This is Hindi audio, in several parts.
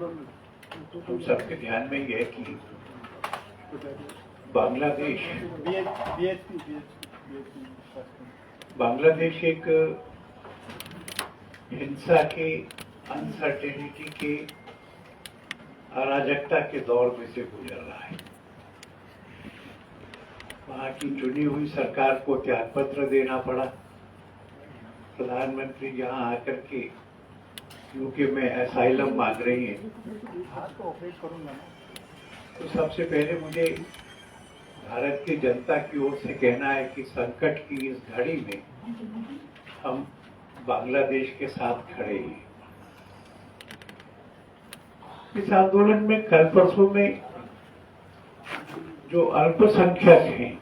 हम सबके ध्यान में ये है कि बांग्लादेश एक हिंसा के, अनसर्टेनिटी के, अराजकता के दौर में से गुजर रहा है। वहां की चुनी हुई सरकार को त्यागपत्र देना पड़ा। प्रधानमंत्री यहाँ आकर के यूके में असाइलम मांग रही हैं। तो सबसे पहले मुझे भारत की जनता की ओर से कहना है कि संकट की इस घड़ी में हम बांग्लादेश के साथ खड़े हैं। इस आंदोलन में कल परसों में जो अल्पसंख्यक हैं,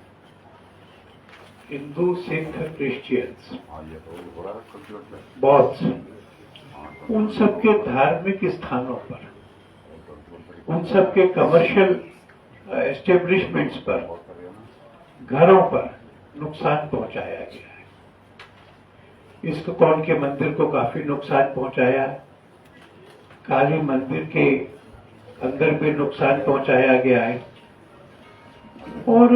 हिंदू, सिख, क्रिश्चियंस, बौद्ध, उन सबके धार्मिक स्थानों पर, उन सबके कमर्शियल एस्टेब्लिशमेंट्स पर, घरों पर नुकसान पहुंचाया गया है। इस्कॉन के मंदिर को काफी नुकसान पहुंचाया, काली मंदिर के अंदर भी नुकसान पहुंचाया गया है और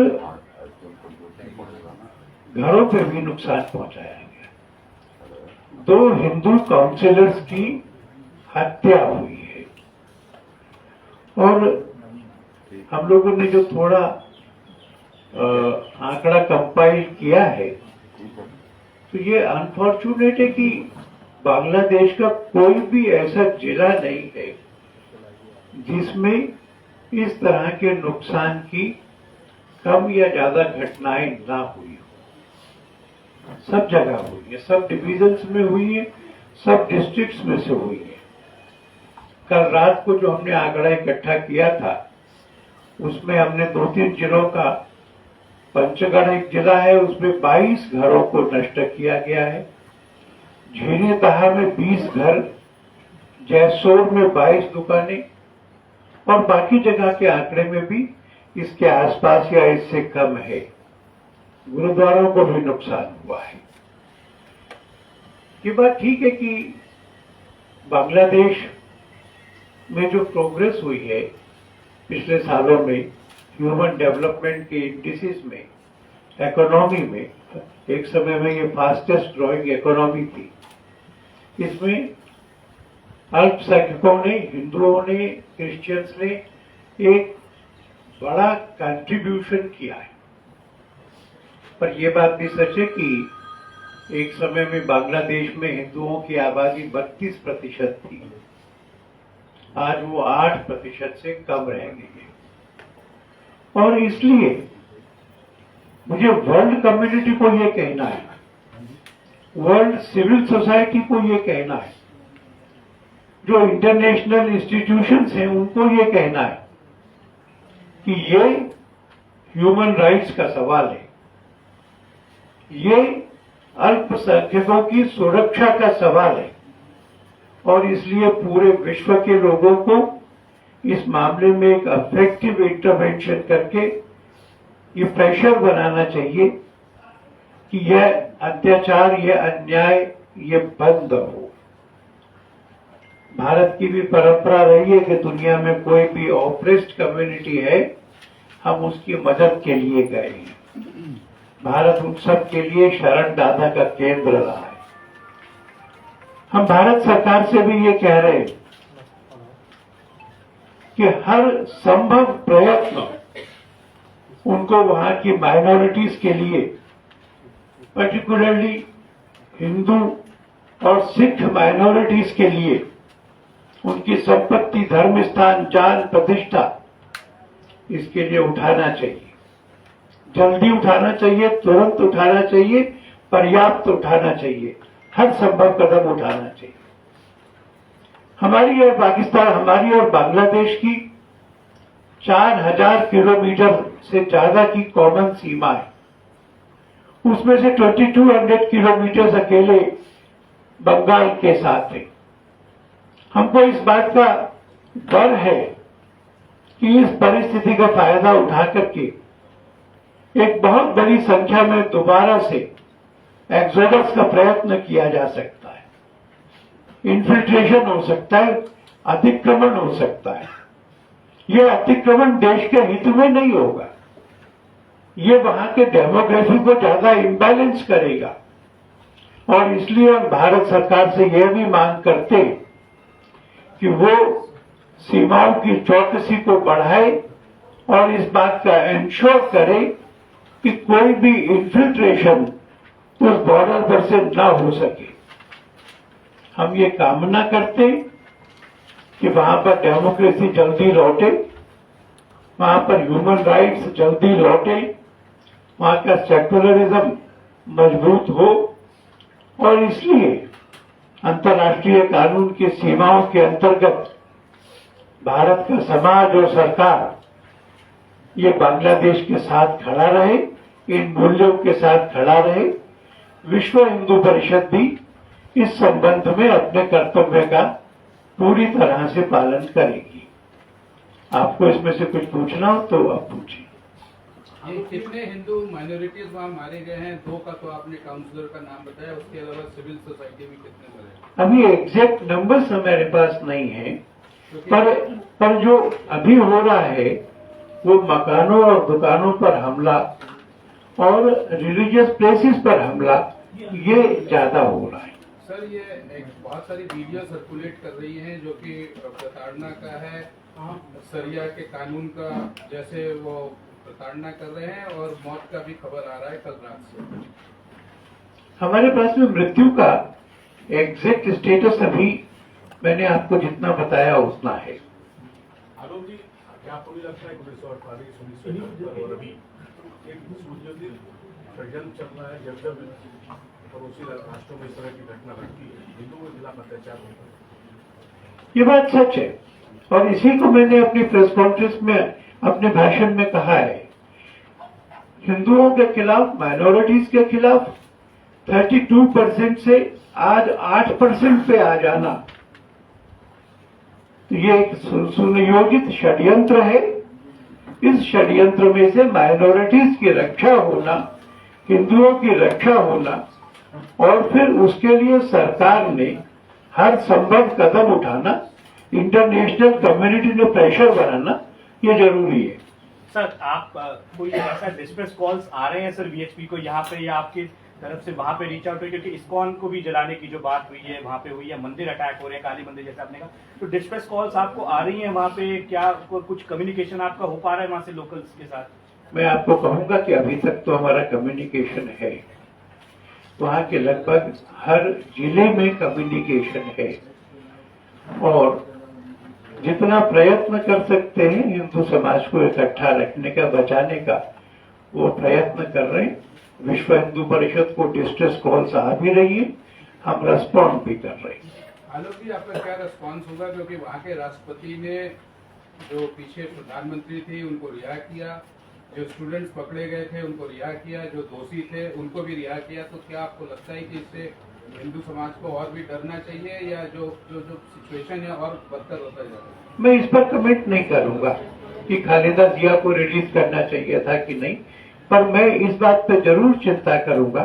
घरों पर भी नुकसान पहुंचाया गया। 2 हिंदू काउंसिलर्स की हत्या हुई है और हम लोगों ने जो थोड़ा आंकड़ा कंपाइल किया है तो ये अनफॉर्चुनेट है कि बांग्लादेश का कोई भी ऐसा जिला नहीं है जिसमें इस तरह के नुकसान की कम या ज्यादा घटनाएं ना हुई हो। सब जगह हुई है, सब डिविजन्स में हुई है, सब डिस्ट्रिक्ट्स में से हुई है। कल रात को जो हमने आंकड़ा इकट्ठा किया था उसमें हमने 2-3 जिलों का, पंचगढ़ एक जिला है, उसमें 22 घरों को नष्ट किया गया है। झीरेदहा में 20 घर, जैसोर में 22 दुकानें और बाकी जगह के आंकड़े में भी इसके आसपास या इससे कम है। गुरुद्वारों को भी नुकसान हुआ है। ये बात ठीक है कि बांग्लादेश में जो प्रोग्रेस हुई है पिछले सालों में ह्यूमन डेवलपमेंट के इंडिसेस में, इकोनॉमी में, एक समय में ये फास्टेस्ट ग्रोइंग इकोनॉमी थी। इसमें अल्पसंख्यकों ने, हिंदुओं ने, क्रिश्चियंस ने एक बड़ा कंट्रीब्यूशन किया है। पर यह बात भी सच है कि एक समय में बांग्लादेश में हिंदुओं की आबादी 32% थी, आज वो 8% से कम रह गई है। और इसलिए मुझे वर्ल्ड कम्युनिटी को ये कहना है, वर्ल्ड सिविल सोसाइटी को ये कहना है, जो इंटरनेशनल इंस्टीट्यूशंस हैं उनको ये कहना है कि ये ह्यूमन राइट्स का सवाल है, ये अल्पसंख्यकों की सुरक्षा का सवाल है और इसलिए पूरे विश्व के लोगों को इस मामले में एक इफेक्टिव इंटरवेंशन करके ये प्रेशर बनाना चाहिए कि यह अत्याचार, यह अन्याय, ये बंद हो। भारत की भी परंपरा रही है कि दुनिया में कोई भी ऑप्रेस्ड कम्युनिटी है, हम उसकी मदद के लिए गए हैं। भारत उन सब के लिए शरणदाता का केंद्र रहा है। हम भारत सरकार से भी ये कह रहे हैं कि हर संभव प्रयत्न उनको वहां की माइनॉरिटीज के लिए, पर्टिकुलरली हिंदू और सिख माइनॉरिटीज के लिए, उनकी संपत्ति, धर्म स्थान, जान, प्रतिष्ठा, इसके लिए उठाना चाहिए। जल्दी उठाना चाहिए, तुरंत उठाना चाहिए, पर्याप्त उठाना चाहिए, हर संभव कदम उठाना चाहिए। हमारी और पाकिस्तान, हमारी और बांग्लादेश की 4000 किलोमीटर से ज्यादा की कॉमन सीमा है। उसमें से 2200 किलोमीटर अकेले बंगाल के साथ है। हमको इस बात का डर है कि इस परिस्थिति का फायदा उठा करके एक बहुत बड़ी संख्या में दोबारा से एक्सोडस का प्रयत्न किया जा सकता है, इन्फिल्ट्रेशन हो सकता है, अतिक्रमण हो सकता है। ये अतिक्रमण देश के हित में नहीं होगा, ये वहां के डेमोग्राफी को ज्यादा इम्बैलेंस करेगा। और इसलिए हम भारत सरकार से यह भी मांग करते कि वो सीमाओं की चौकसी को बढ़ाए और इस बात का इंश्योर करे कि कोई भी इन्फिल्ट्रेशन उस बॉर्डर पर से न हो सके। हम ये कामना करते कि वहां पर डेमोक्रेसी जल्दी लौटे, वहां पर ह्यूमन राइट्स जल्दी लौटे, वहां का सेक्युलरिज्म मजबूत हो। और इसलिए अंतर्राष्ट्रीय कानून की सीमाओं के अंतर्गत भारत का समाज और सरकार ये बांग्लादेश के साथ खड़ा रहे, इन मूल्यों के साथ खड़ा रहे। विश्व हिंदू परिषद भी इस संबंध में अपने कर्तव्य का पूरी तरह से पालन करेगी। आपको इसमें से कुछ पूछना हो तो आप पूछिए। कितने हिंदू माइनॉरिटीज वहाँ मारे गए हैं? 2 का तो आपने काउंसलर का नाम बताया, उसके अलावा सिविल सोसाइटी में कितने मरे? अभी एग्जैक्ट नंबर्स हमारे पास नहीं है, पर जो अभी हो रहा है वो मकानों और दुकानों पर हमला और रिलीजियस प्लेसेस पर हमला, ये ज्यादा हो रहा है। सर, ये एक बहुत सारी वीडियो सर्कुलेट कर रही हैं जो कि प्रताड़ना का है, सरिया के कानून का, जैसे वो प्रताड़ना कर रहे हैं, और मौत का भी खबर आ रहा है कल रात से। हमारे पास में मृत्यु का एग्जैक्ट स्टेटस अभी मैंने आपको जितना बताया उतना है। आलोक जी, क्या आपको नहीं लगता है 1948 और अभी एक षड्यंत्र चल रहा है? जब पड़ोसी राष्ट्रों में इस तरह की घटना घटती है, हिंदुओं के खिलाफ अत्याचार होता है। ये बात सच है और इसी को मैंने अपनी प्रेस कॉन्फ्रेंस में अपने भाषण में कहा है। हिंदुओं के खिलाफ, माइनॉरिटीज के खिलाफ 32% से आज 8% पे आ जाना, तो ये एक सुनियोजित षड्यंत्र है। इस षड्यंत्र में से माइनॉरिटीज की रक्षा होना, हिंदुओं की रक्षा होना और फिर उसके लिए सरकार ने हर संभव कदम उठाना, इंटरनेशनल कम्युनिटी ने प्रेशर बनाना, ये जरूरी है। सर, आप कोई ऐसा डिस्ट्रेस कॉल्स आ रहे हैं सर वीएचपी को यहाँ पे, या आपकी तरफ से वहां पे रीच आउट हुई? क्योंकि इस्कॉन को भी जलाने की जो बात हुई है वहां पे हुई है, मंदिर अटैक हो रहे हैं, काली मंदिर जैसे आपने कहा, तो डिस्ट्रेस कॉल्स आपको आ रही हैं वहां पे? क्या कुछ कम्युनिकेशन आपका हो पा रहा है वहां से लोकल्स के साथ? मैं आपको कहूंगा कि अभी तक तो हमारा कम्युनिकेशन है, वहां के लगभग हर जिले में कम्युनिकेशन है और जितना प्रयत्न कर सकते हैं हिंदू समाज को इकट्ठा रखने का, बचाने का, वो प्रयत्न कर रहे हैं। विश्व हिंदू परिषद को डिस्ट्रेस कॉल्स आ भी रही है, हम रेस्पॉन्ड भी कर रहे हैं। आलोक जी, आपका क्या रेस्पॉन्स होगा? क्योंकि वहाँ के राष्ट्रपति ने जो पीछे प्रधानमंत्री थी उनको रिहा किया, जो स्टूडेंट्स पकड़े गए थे उनको रिहा किया, जो दोषी थे उनको भी रिहा किया, तो क्या आपको लगता है कि इससे हिंदू समाज को और भी डरना चाहिए या जो सिचुएशन है और बदतर होता जा रहा है? मैं इस पर कमेंट नहीं करूंगा कि खालिदा जिया को रिलीज करना चाहिए था कि नहीं, पर मैं इस बात पर जरूर चिंता करूंगा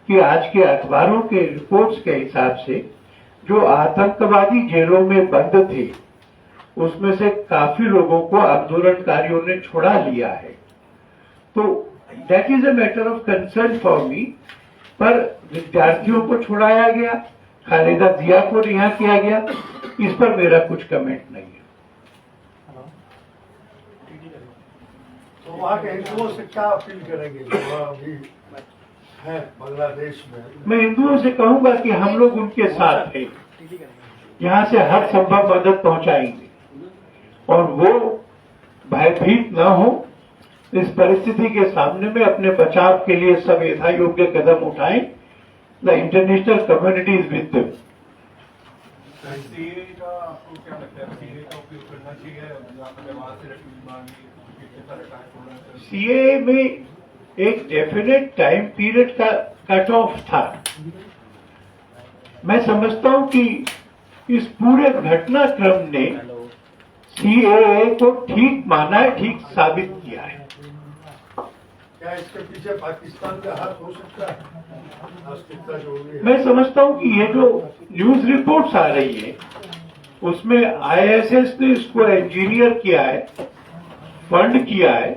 कि आज के अखबारों के रिपोर्ट्स के हिसाब से जो आतंकवादी जेलों में बंद थे उसमें से काफी लोगों को आंदोलनकारियों ने छुड़ा लिया है। तो that is a matter of concern for me. पर विद्यार्थियों को छुड़ाया गया, खालिदा जिया को रिहा किया गया, इस पर मेरा कुछ कमेंट नहीं है। तो वहाँ के हिंदुओं से क्या अपील करेंगे जो अभी है बांग्लादेश में? मैं हिंदुओं से कहूंगा कि हम लोग उनके साथ हैं, यहाँ से हर संभव मदद पहुंचाएंगे और वो भयभीत न हो। इस परिस्थिति के सामने में अपने बचाव के लिए सब यथा योग्य कदम उठाएं। The international community is with them. CA का आपको क्या लगता है? सीए का उपयोग करना चाहिए? सीए में एक डेफिनेट टाइम पीरियड का कट ऑफ था। मैं समझता हूं कि इस पूरे घटनाक्रम ने सीएए को ठीक माना है, ठीक साबित किया है। क्या इसके पीछे पाकिस्तान का हाथ हो सकता है? नास्तिकता जो हुई है। मैं समझता हूं कि ये जो न्यूज रिपोर्ट्स आ रही है उसमें आईएसएस ने इसको इंजीनियर किया है, फंड किया है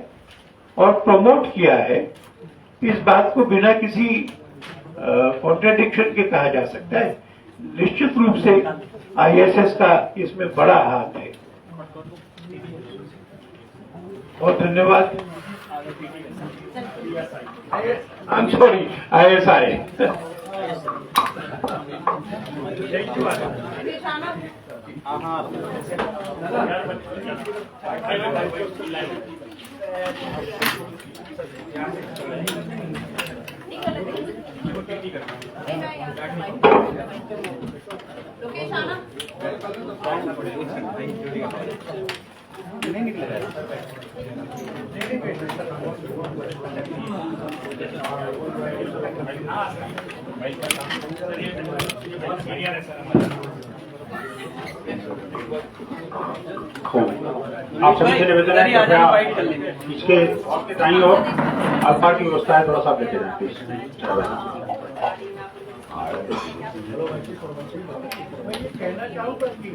और प्रमोट किया है। इस बात को बिना किसी कॉन्ट्रडिक्शन के कहा जा सकता है। निश्चित रूप से आईएसएस का इसमें बड़ा हाथ है। बहुत धन्यवाद। I am sorry, ISI। Lokesh आना। आप सभी से निवेदन है कृपया इसके दाईं ओर अल्फा की व्यवस्था है, थोड़ा सा देते हैं प्लीज। कहना चाहूंगा कि